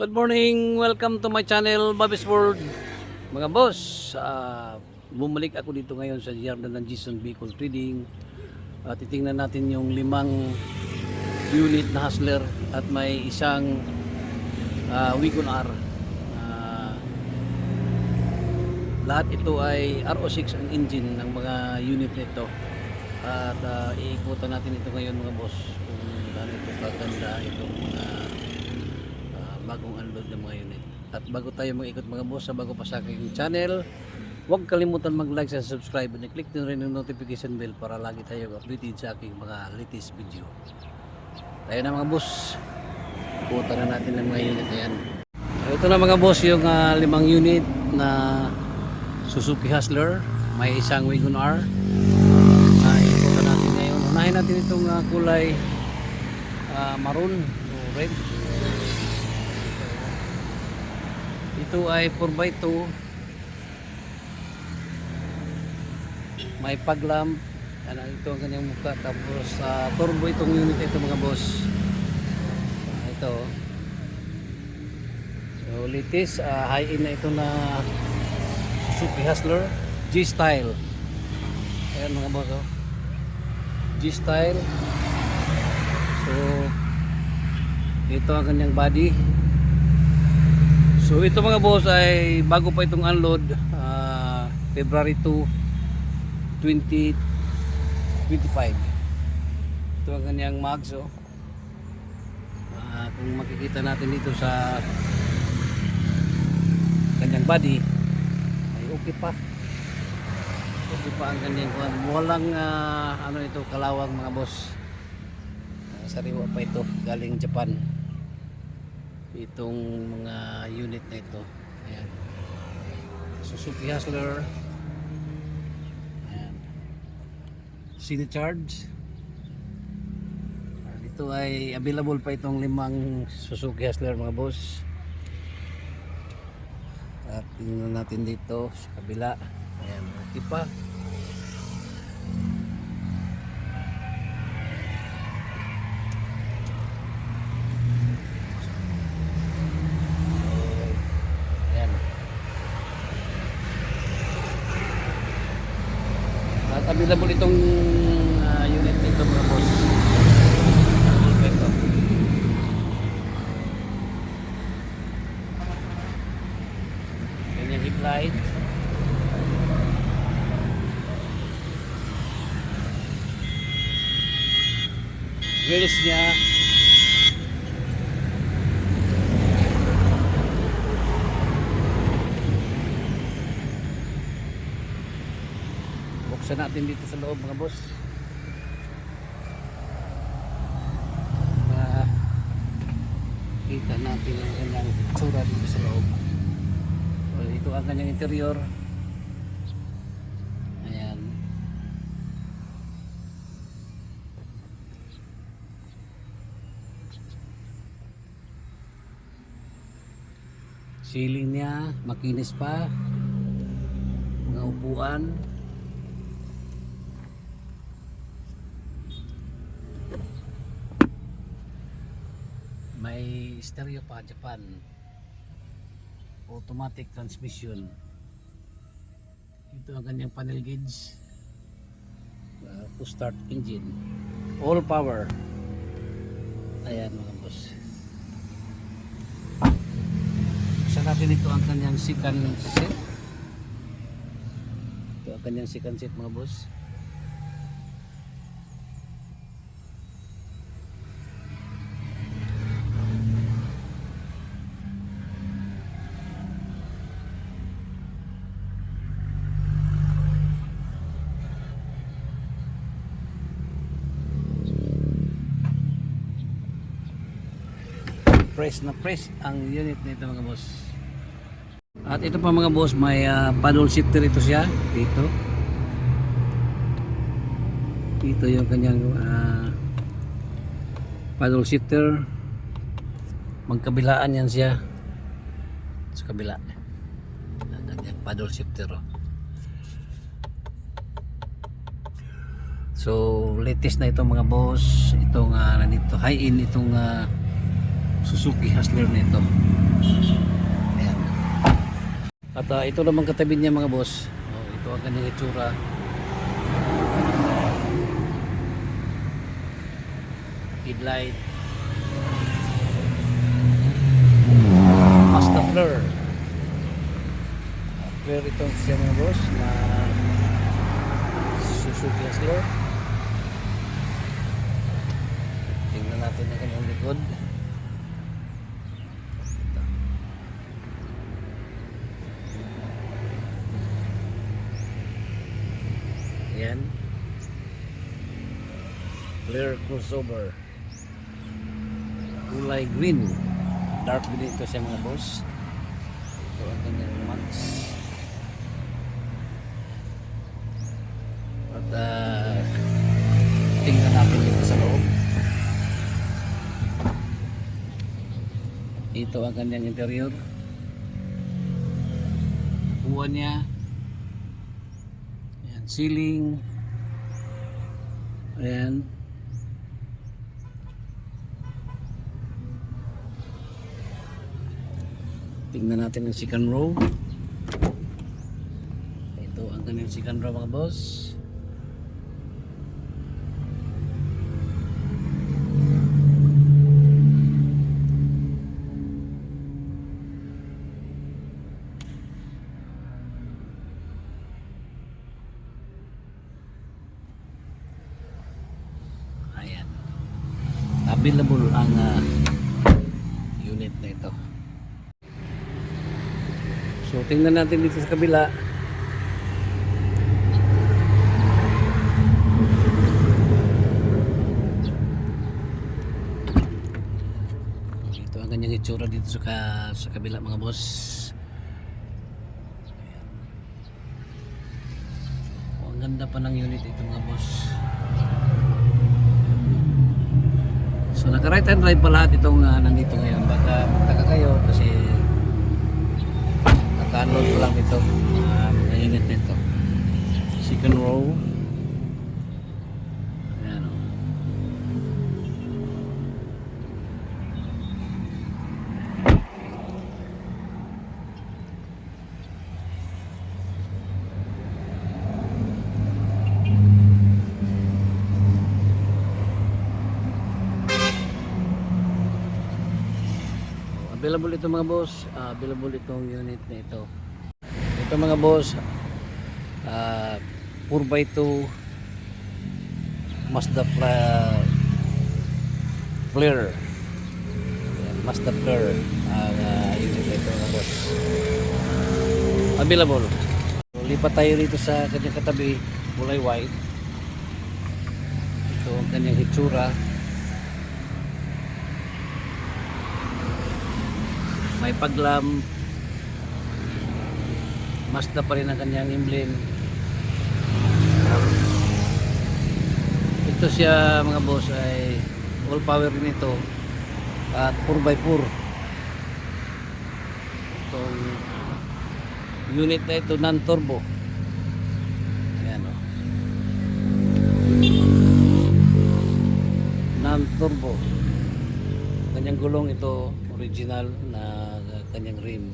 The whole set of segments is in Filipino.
Good morning! Welcome to my channel, Bobby's World. Mga boss, bumalik ako dito ngayon sa yarda ng Jason Vehicle Trading. Titingnan natin yung 5 unit na Hustler at may isang Wagon R. Lahat ito ay RO6 ang engine ng mga unit nito. At iikutan natin ito ngayon mga boss kung gaano ito kaganda itong bagong unload ng mga unit. At bago tayo mag-ikot mga boss, bago pa sa aking channel, huwag kalimutan mag-like and subscribe and click din rin yung notification bell para lagi tayo updated sa aking mga latest video. Tayo na mga boss, ikutan na natin ng mga unit na yan. Ito na mga boss yung 5 unit na Suzuki Hustler, may isang Wagon R. Ikutan natin ngayon. Unahin natin itong kulay maroon o red. Ito ay 4x2, may paglamp, ito ang kanyang mukha, tapos turbo itong unit ito mga boss. Ito so latest, high-end na ito na Suzuki Hustler G-Style. Ayan mga boss, G-Style. So ito ang kanyang body. So ito mga boss ay bago pa itong unload, February 2, 2025. Ito ang kanyang mags. Kung makikita natin dito sa kanyang body ay okay pa. Okay pa ang kanyang walang ano ito, kalawang mga boss. Sariwa pa ito, galing Japan itong mga unit na ito. Ayan, Suzuki Hustler. Ayan, Cinecharge. Ito ay available pa itong 5 Suzuki Hustler mga boss. At tingnan natin dito sa kabila. Ayan, okay pa. At available itong unit nito mga boss. Ito. Ganyan headlight. Wheels niya. Buksan natin dito sa loob mga boss. Kita natin ang kanyang tsura dito sa loob. So, ito ang kanyang interior. Ayan. Ceiling niya, makinis pa. Mga upuan. May stereo pa, Japan. Automatic transmission. Ito ang kanyang panel gauge. To start engine. All power. Ayan mga boss. Sa natin ito ang kanyang second set. Ito ang kanyang second set mga boss. Press na press ang unit nito mga boss. At ito pa mga boss, may paddle shifter ito siya dito. Ito yung kanyang paddle shifter. Magkabilaan yan siya sa kabila. Kanyang paddle shifter. So latest na itong mga boss, itong nandito high-end itong Suzuki Hustler nito. Ayan. At ito naman katabi niya mga boss. Oh, ito ang kanyang itsura. Headlight. Mazda Flare. Flare itong siya mga boss na Suzuki Hustler. Tingnan natin ang kanyang likod. Ayan. Flare crossover. Kulay green. Dark green ito siya mga boss. Ito ang kanyang max. At tingnan natin dito sa loob. Ito ang kanyang interior. Upuan niya. Ayan, ceiling. Ayan. Tingnan natin ang second row. Ito ang kanyang second row mga boss. Ayan. Available ang unit na ito. So tingnan natin dito sa kabila. Ito ang kanyang itsura dito sa kabila mga boss. Ayan. Oh, ang ganda pa ng unit ito mga boss. So naka right hand drive pa lahat itong nandito ngayon. Baka magtaka kayo kasi naka-unload ko lang ito mga unit nito. Second row. Ayan o. Available ito mga boss. Available itong unit na ito. Ito mga boss, 4x2 Mazda Flare. Mazda Flare ang unit na ito mga boss. Available. Lipat tayo rito sa kanyang katabi, kulay white. Ito ang kanyang hitsura. May paglam. Mazda pa rin ang kanyang emblem. Ito siya mga boss ay all power rin ito at 4x4. Itong unit na ito non-turbo. Ayan o. Non-turbo. Kanyang gulong ito original na kanyang rim.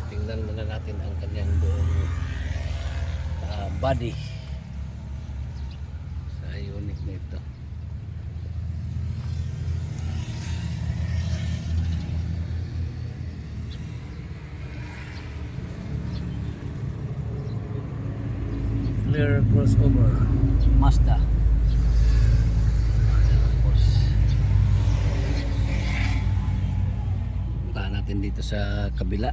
Tingnan muna natin ang kanyang buong body sa unit na ito. Flare crossover Mazda. Natin dito sa kabila.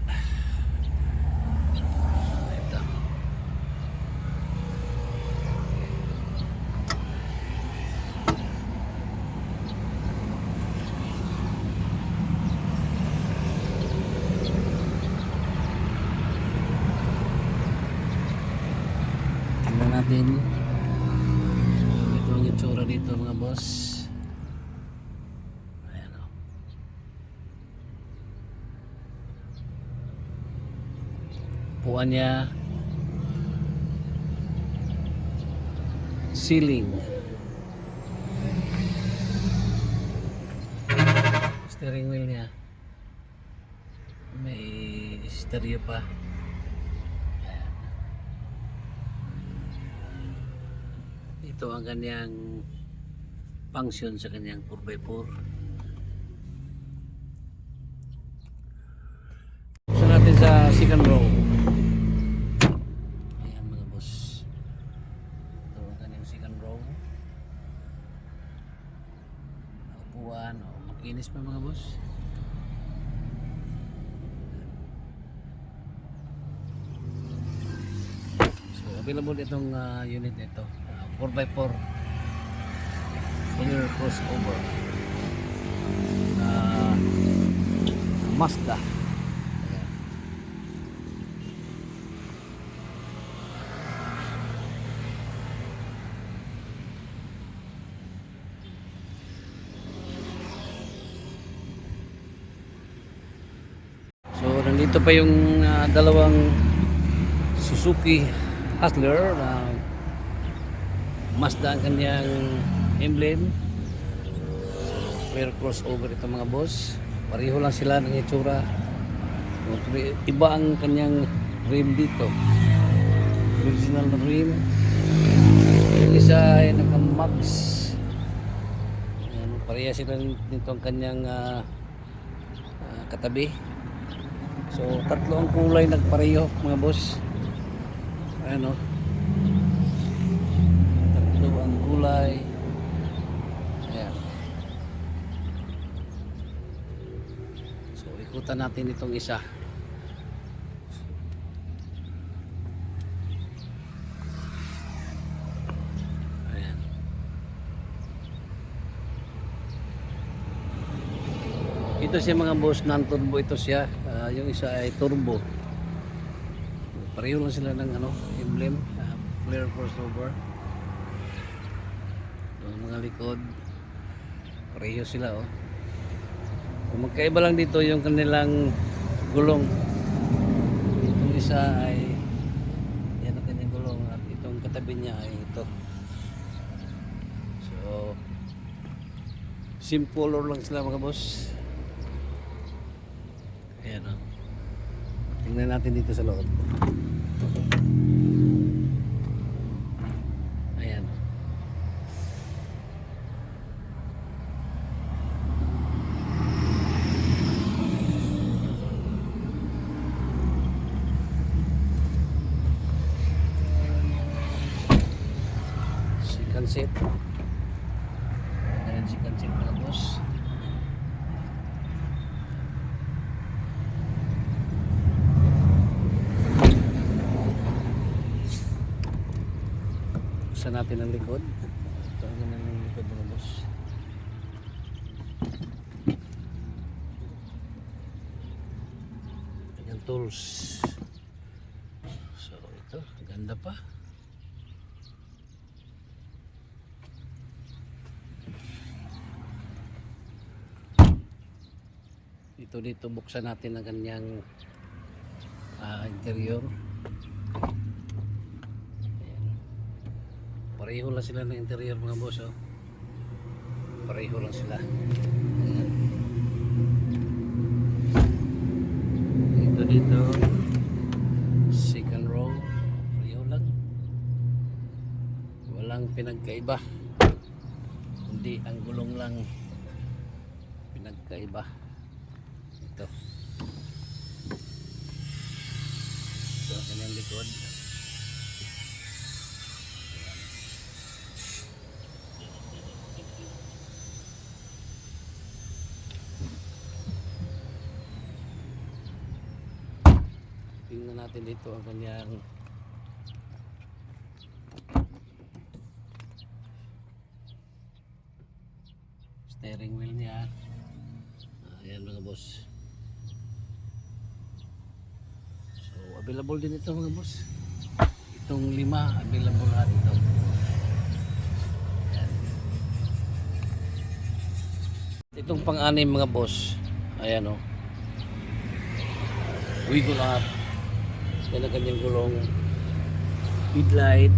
Ito. Tingnan natin. Ito ang itsura dito mga boss. Upuan niya, ceiling. steering wheel niya. May stereo pa. Ayan. Ito ang kanyang function sa kanyang 4x4. Gusto natin sa second row. Ayan mga boss. Ito ang kanyang second row. Upuan. Makinis pa mga boss. Available itong unit nito, 4x4 full crossover Mazda. Ayan. So nandito pa yung dalawang Suzuki Hustler na Mazda ang kanyang emblem. Fair crossover ito mga boss. Pareho lang sila ng itsura. Iba ang kanyang rim dito. Original na rim. Yung isa ay naka-max. Pareha sila dito ang kanyang katabi. So tatlo ang kulay nagpareho mga boss. Ano? Tatlo ang kulay. Ayan. So ikutan natin itong isa. Ayan. Ito siya mga boss, non-turbo ito siya. Yung isa ay turbo. Pareho lang sila ng emblem, flare crossover. Yung mga likod pareho sila Kung magkaiba lang dito yung kanilang gulong. Itong isa ay yan ang kanyang gulong at itong katabi niya ay ito. So same color lang sila mga boss. Ayan tingnan natin dito sa loob. Ayan. Second set. Ayan, second set mga boss. Buksan natin ang likod. Ito ang ganun ang likod mga boss. Ayan tools. So ito, ganda pa. Dito buksan natin ang kanyang interior. Pareho lang sila ng interior mga boss Pareho lang sila. Ayan. Dito second row pareho lang. Walang pinagkaiba. Kundi ang gulong lang pinagkaiba. Ito. Ito ang kanyang likod. Tingnan natin dito ang kanyang steering wheel niya. Ayan mga boss. So available din ito mga boss. Itong 5 available lahat ito. Ayan. Itong pang-anim mga boss. Ayan Wigo lahat. Yan ang kanyang gulong. Headlight.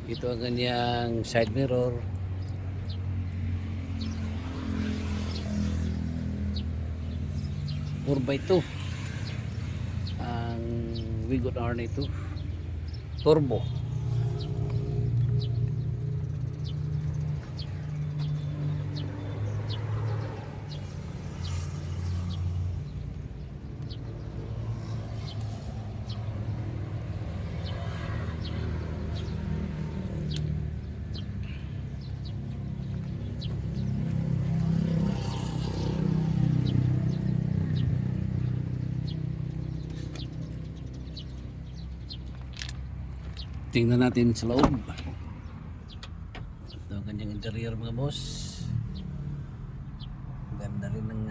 Ito ang kanyang side mirror. 4x2 ang Wigon R na ito, turbo. Tingnan natin sa loob. Ito ang kanyang interior mga boss. Ganda rin ng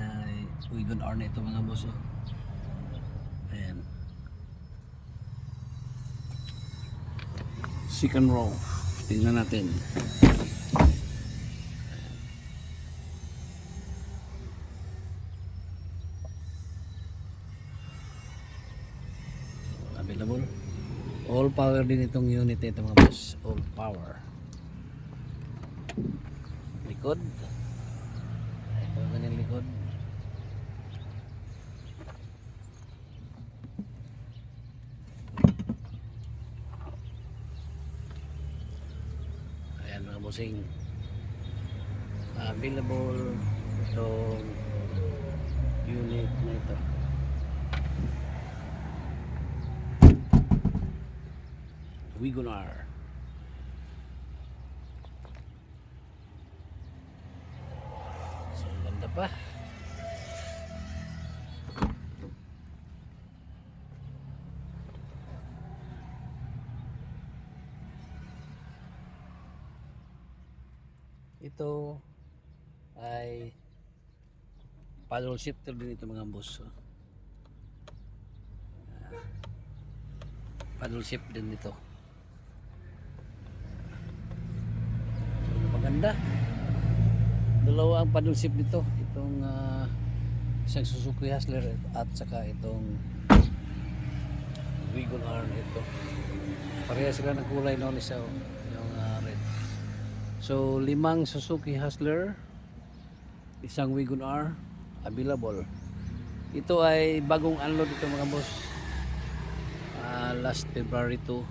Wigon R na ito mga boss. Oh. Ayan. Second row. Tingnan natin. Available. All power din itong unit nito mga boss. All power. Likod. Ito ang kanyang likod. Ayan mga bossing. Available itong unit na ito. Wigon R. So ganda pa. Ito ay paddle shifter din ito mga boss. Paddle shift din ito. Maganda. Dalawa ang paddle shift nito. Itong isang Suzuki Hustler at saka itong Wigon R ito. Pareha sila ng kulay noon isa yung red. So 5 Suzuki Hustler, isang Wigon R available. Ito ay bagong unload ito mga boss. Last February 2,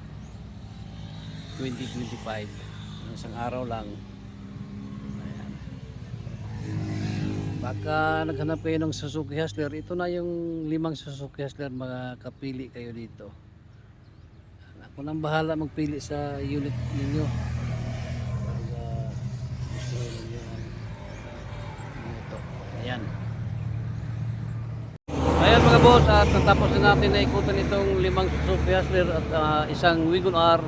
2025. Isang araw lang. Ayan. Baka naghanap kayo ng Suzuki Hustler, ito na yung 5 Suzuki Hustler, mga kapili kayo dito. Ako nang bahala magpili sa unit ninyo. Gusto ninyo ito. Ayan. Ayan mga boss, at natapos na natin na ikutan itong 5 Suzuki Hustler at isang Wigon R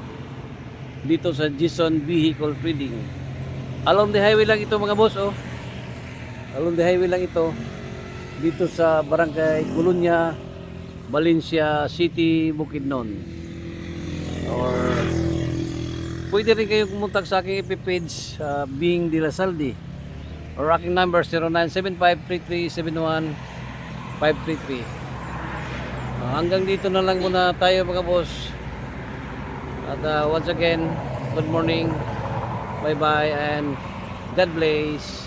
dito sa Jason Vehicle Trading. Along the highway lang ito mga boss, oh. Along the highway lang ito dito sa Barangay Colonia, Valencia City, Bukidnon. Or pwede rin kayong kumontak sa aking FB page, Bing De La Saldi, or aking number 0975-3371-533. Hanggang dito na lang muna tayo mga boss. At once again, good morning, bye bye, and God bless.